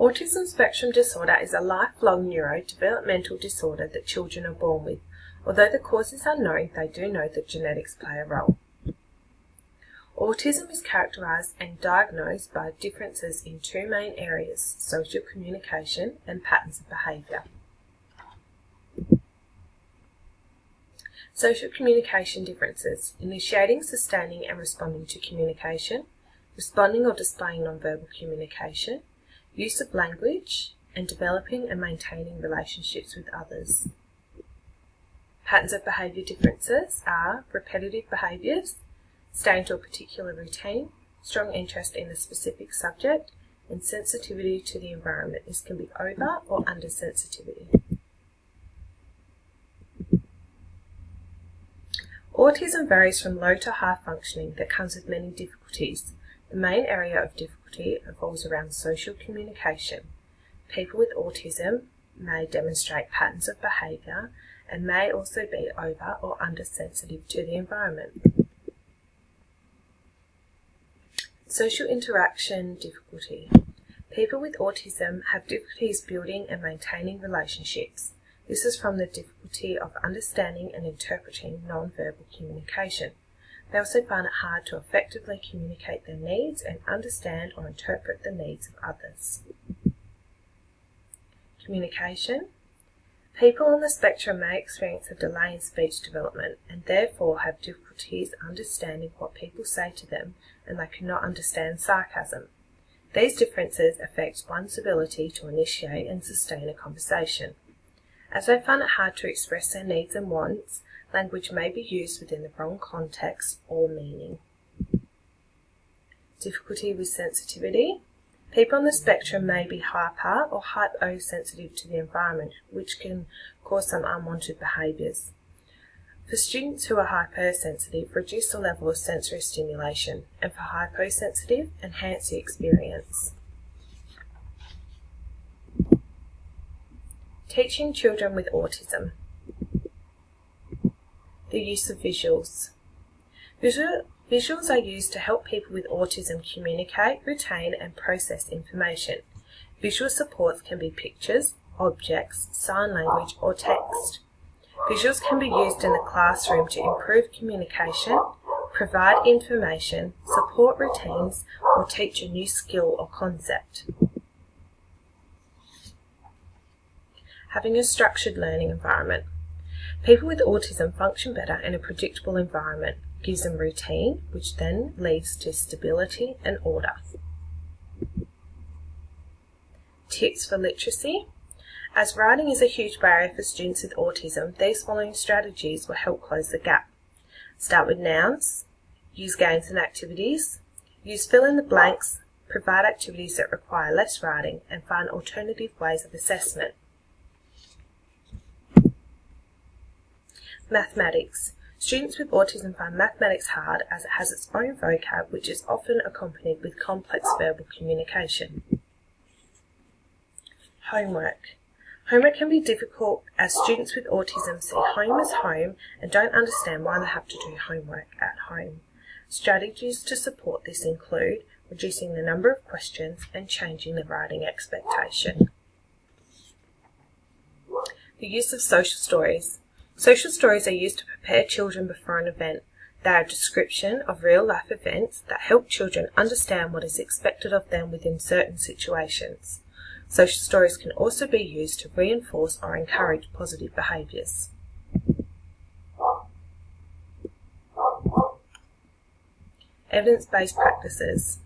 Autism spectrum disorder is a lifelong neurodevelopmental disorder that children are born with. Although the cause is unknown, they do know that genetics play a role. Autism is characterised and diagnosed by differences in two main areas: social communication and patterns of behaviour. Social communication differences: initiating, sustaining and responding to communication, responding or displaying nonverbal communication, use of language, and developing and maintaining relationships with others. Patterns of behaviour differences are repetitive behaviours, staying to a particular routine, strong interest in a specific subject, and sensitivity to the environment. This can be over or under sensitivity. Autism varies from low to high functioning that comes with many difficulties. The main area of difficulty revolves around social communication. People with autism may demonstrate patterns of behaviour and may also be over or under sensitive to the environment. Social interaction difficulty. People with autism have difficulties building and maintaining relationships. This is from the difficulty of understanding and interpreting non-verbal communication. They also find it hard to effectively communicate their needs and understand or interpret the needs of others. Communication. People on the spectrum may experience a delay in speech development and therefore have difficulties understanding what people say to them, and they cannot understand sarcasm. These differences affect one's ability to initiate and sustain a conversation. As they find it hard to express their needs and wants, language may be used within the wrong context or meaning. Difficulty with sensitivity. People on the spectrum may be hyper or hyposensitive to the environment, which can cause some unwanted behaviours. For students who are hypersensitive, reduce the level of sensory stimulation, and for hyposensitive, enhance the experience. Teaching children with autism. The use of visuals. Visuals are used to help people with autism communicate, retain and process information. Visual supports can be pictures, objects, sign language or text. Visuals can be used in the classroom to improve communication, provide information, support routines, or teach a new skill or concept. Having a structured learning environment. People with autism function better in a predictable environment, gives them routine, which then leads to stability and order. Tips for literacy. As writing is a huge barrier for students with autism, these following strategies will help close the gap. Start with nouns, use games and activities, use fill in the blanks, provide activities that require less writing, and find alternative ways of assessment. Mathematics. Students with autism find mathematics hard as it has its own vocab, which is often accompanied with complex verbal communication. Homework. Homework can be difficult as students with autism see home as home and don't understand why they have to do homework at home. Strategies to support this include reducing the number of questions and changing the writing expectation. The use of social stories. Social stories are used to prepare children before an event. They are a description of real-life events that help children understand what is expected of them within certain situations. Social stories can also be used to reinforce or encourage positive behaviours. Evidence-based practices.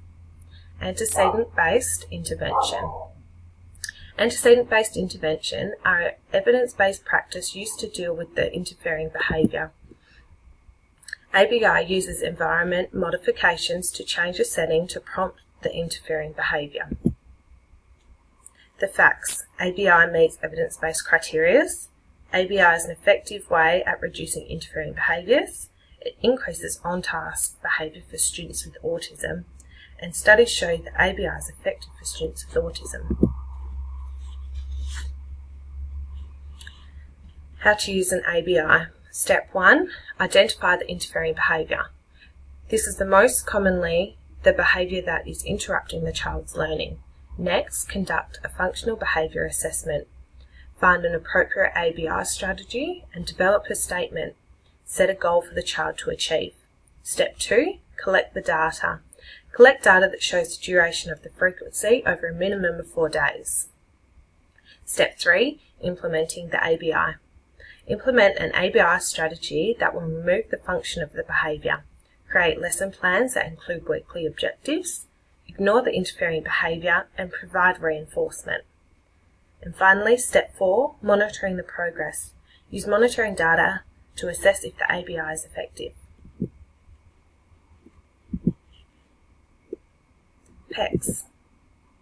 Antecedent-based intervention. Antecedent-based intervention are evidence-based practice used to deal with the interfering behaviour. ABI uses environment modifications to change a setting to prompt the interfering behaviour. The facts. ABI meets evidence-based criteria. ABI is an effective way at reducing interfering behaviours. It increases on-task behaviour for students with autism, and studies show that ABI is effective for students with autism. How to use an ABI. Step 1. Identify the interfering behaviour. This is the most commonly the behaviour that is interrupting the child's learning. Next, conduct a functional behaviour assessment. Find an appropriate ABI strategy and develop a statement. Set a goal for the child to achieve. Step 2, collect the data. Collect data that shows the duration of the frequency over a minimum of 4 days. Step 3, implementing the ABI. Implement an ABI strategy that will remove the function of the behaviour. Create lesson plans that include weekly objectives. Ignore the interfering behaviour and provide reinforcement. And finally, step 4, monitoring the progress. Use monitoring data to assess if the ABI is effective. PECS,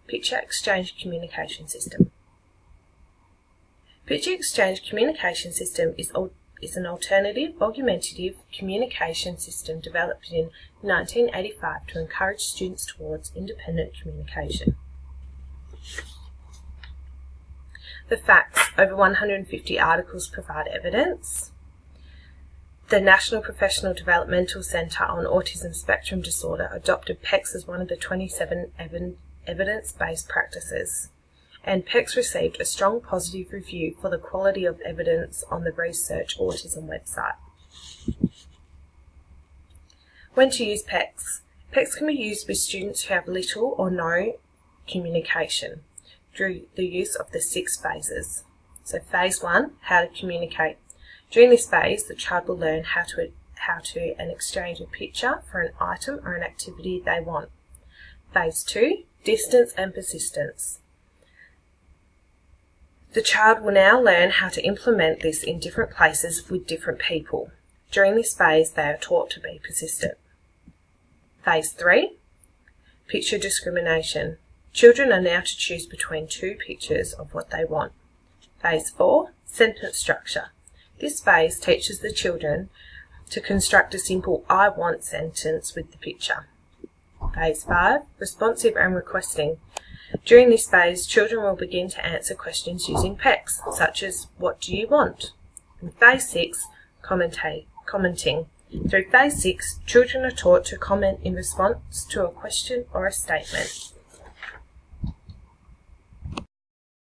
Picture Exchange Communication System. Picture Exchange Communication System is an alternative, augmentative communication system developed in 1985 to encourage students towards independent communication. The facts: over 150 articles provide evidence. The National Professional Developmental Centre on Autism Spectrum Disorder adopted PECS as one of the 27 evidence-based practices, and PECS received a strong positive review for the quality of evidence on the Research Autism website. When to use PECS? PECS can be used with students who have little or no communication through the use of the 6 phases. So phase 1, how to communicate. During this phase, the child will learn how to and exchange a picture for an item or an activity they want. Phase 2, distance and persistence. The child will now learn how to implement this in different places with different people. During this phase, they are taught to be persistent. Phase 3, picture discrimination. Children are now to choose between 2 pictures of what they want. Phase 4, sentence structure. This phase teaches the children to construct a simple I want sentence with the picture. Phase 5, responsive and requesting. During this phase, children will begin to answer questions using PECS, such as, what do you want? And phase 6, commenting. Through phase 6, children are taught to comment in response to a question or a statement.